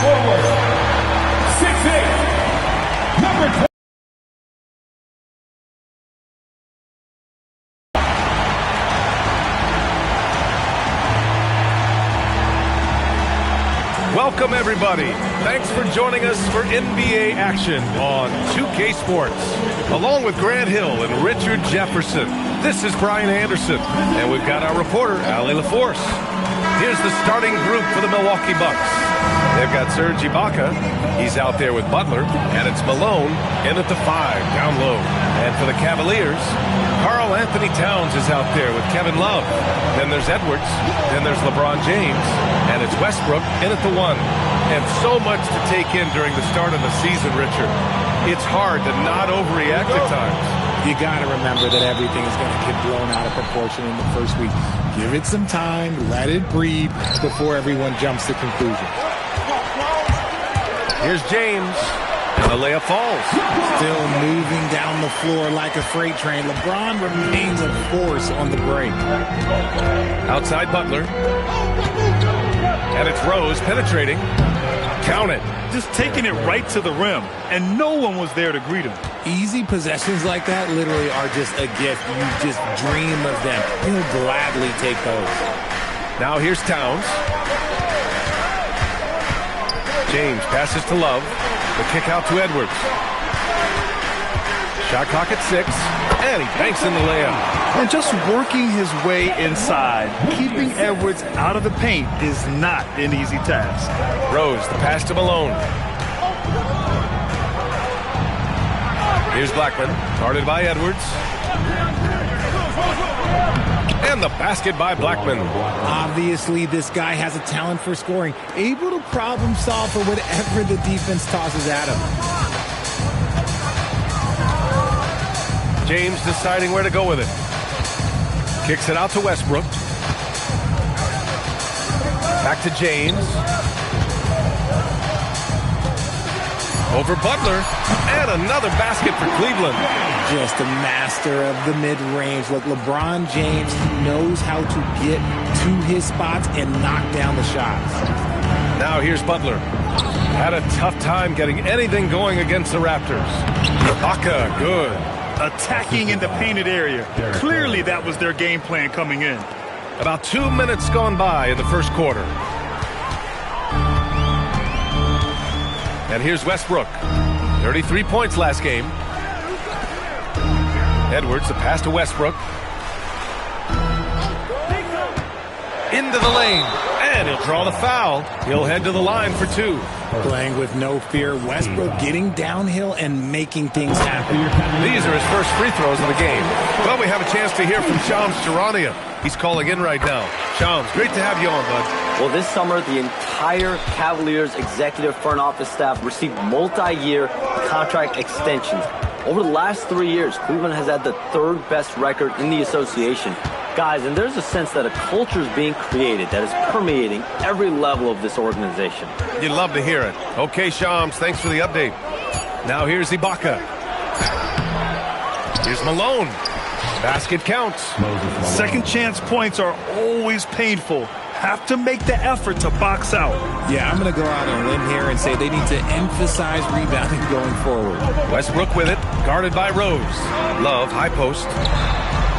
Forward, 6'8", number 20. Welcome, everybody. Thanks for joining us for NBA action on 2K Sports. Along with Grant Hill and Richard Jefferson, this is Brian Anderson, and we've got our reporter, Allie LaForce. Here's the starting group for the Milwaukee Bucks. They've got Serge Ibaka. He's out there with Butler, and it's Malone in at the 5, down low. And for the Cavaliers, Karl Anthony Towns is out there with Kevin Love. Then there's Edwards. Then there's LeBron James. And it's Westbrook in at the 1. And so much to take in during the start of the season, Richard. It's hard to not overreact at times. You got to remember that everything is going to get blown out of proportion in the first week. Give it some time, let it breathe before everyone jumps to conclusions. Here's James. And the layup falls. Still moving down the floor like a freight train. LeBron remains a force on the break. Outside Butler. And it's Rose penetrating. Count it. Just taking it right to the rim, and no one was there to greet him. Easy possessions like that literally are just a gift. You just dream of them. He'll gladly take those. Now here's Towns. James passes to Love. The kick out to Edwards. Shot clock at 6, and he banks in the layup. And just working his way inside, keeping Edwards out of the paint is not an easy task. Rose, the pass to Malone. Here's Blackman, guarded by Edwards. And the basket by Blackman. Obviously, this guy has a talent for scoring, able to problem solve for whatever the defense tosses at him. James deciding where to go with it. Kicks it out to Westbrook. Back to James. Over Butler. And another basket for Cleveland. Just a master of the mid-range. Look, LeBron James knows how to get to his spots and knock down the shots. Now here's Butler. Had a tough time getting anything going against the Raptors. Ibaka, good. Attacking in the painted area. Clearly that was their game plan coming in. About 2 minutes gone by in the first quarter. And here's Westbrook. 33 points last game. Edwards, the pass to Westbrook. Into the lane. And he'll draw the foul. He'll head to the line for 2. Playing with no fear. Westbrook getting downhill and making things happen. These are his first free throws of the game. Well, we have a chance to hear from Shams Charania. He's calling in right now. Shams, great to have you on, bud. Well, this summer, the entire Cavaliers executive front office staff received multi-year contract extensions. Over the last 3 years, Cleveland has had the 3rd best record in the association. Guys, and there's a sense that a culture is being created that is permeating every level of this organization. You'd love to hear it. Okay, Shams, thanks for the update. Now here's Ibaka. Here's Malone. Basket counts. Second chance points are always painful. Have to make the effort to box out. Yeah, I'm going to go out on a limb here and say they need to emphasize rebounding going forward. Westbrook with it, guarded by Rose. Love, high post.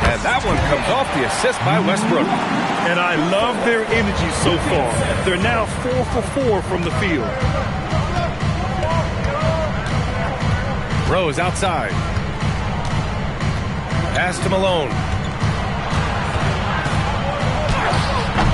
And that one comes off the assist by Westbrook. And I love their energy so far. They're now 4 for 4 from the field. Rose outside. Pass to Malone.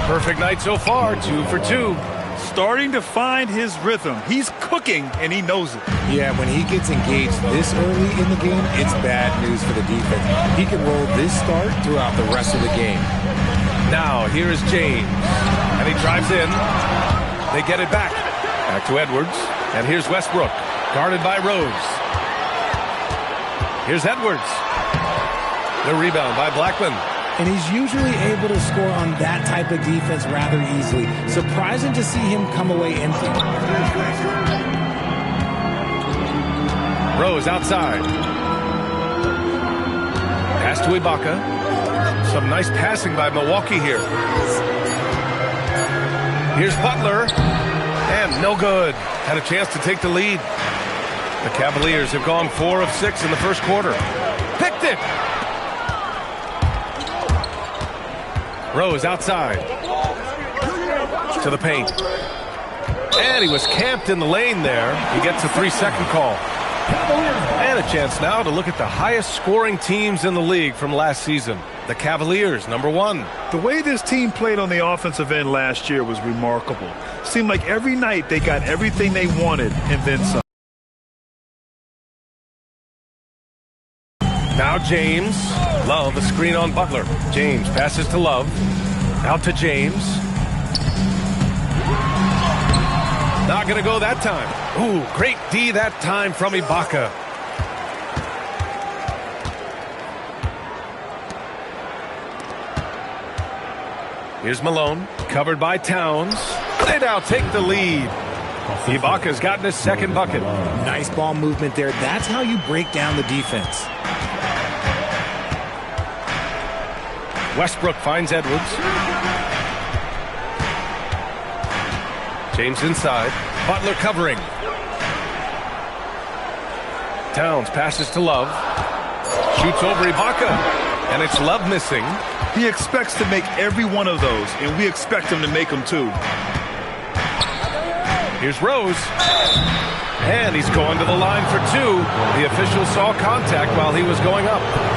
Perfect night so far, 2 for 2. Starting to find his rhythm. He's cooking, and he knows it. Yeah, when he gets engaged this early in the game, it's bad news for the defense. He can roll this start throughout the rest of the game. Now, here is James. And he drives in. They get it back. Back to Edwards. And here's Westbrook, guarded by Rose. Here's Edwards. The rebound by Blackman. And he's usually able to score on that type of defense rather easily. Surprising to see him come away empty. Rose outside. Pass to Ibaka. Some nice passing by Milwaukee here. Here's Butler. And no good. Had a chance to take the lead. The Cavaliers have gone 4 of 6 in the first quarter. Picked it. Rose outside. To the paint. And he was camped in the lane there. He gets a 3-second call. And a chance now to look at the highest scoring teams in the league from last season. The Cavaliers, number 1. The way this team played on the offensive end last year was remarkable. Seemed like every night they got everything they wanted and then some. Now James. Love a screen on Butler. James passes to Love. Out to James. Not going to go that time. Ooh, great D that time from Ibaka. Here's Malone, covered by Towns. They now take the lead. Ibaka's gotten his second bucket. Nice ball movement there. That's how you break down the defense. Westbrook finds Edwards. James inside. Butler covering. Towns passes to Love. Shoots over Ibaka. And it's Love missing. He expects to make every one of those, and we expect him to make them too. Here's Rose. And he's going to the line for 2. The official saw contact while he was going up.